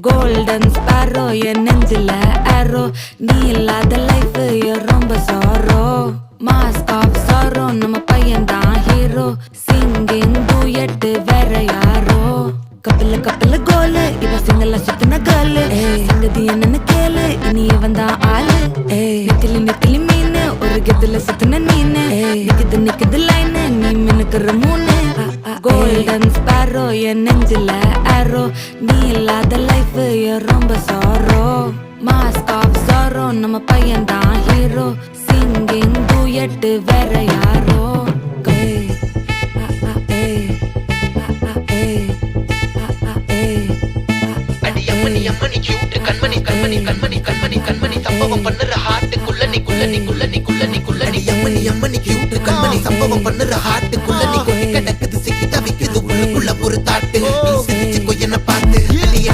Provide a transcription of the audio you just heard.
golden sparrow என் நெஞ்சில ஆரோ நீ இல்லாத லைஃப் ரொம்ப சாரோ மாஸ்க் ஆஃப் சாரோ நம்ம பையன் தான் ஹீரோ சிங்கிங் டூயட் வேற யாரோ கப்பல கோலு இவ சிங்கல சுத்தின கேளு சங்கதி என்னன்னு கேளு இனி இவன் தான் ஆளு நெத்திலி மீனு ஒரு கெத்துல சுத்தின நீனு நிக்குது லைனு நீ மினுக்குற மூணு கோல்டன் ஸ்பாரோ என் நெஞ்சில ஆரோ நீ இல்லாத லைஃப் ரொம்ப சாரோ மாஸ்க் ஆஃப் சாரோ நம்ம பையன் தான் ஹீரோ சிங்கிங் டூயட் வேற யாரோ அம்மணி கியூட் கண்மணி கண்மணி கண்மணி கண்மணி கண்மணி சம்பவம் பண்ணுற ஹார்ட்டுக்குள்ள நீ அம்மணி கியூட் கண்மணி சம்பவம் பண்ணுற ஹார்ட்டுக்குள்ள நீ கிடக்குது சிக்கி தவிக்குது உள்ளுக்குள்ள ஒரு தாட்டு நீ சிரிச்சு கொய்யன பார்த்து நீ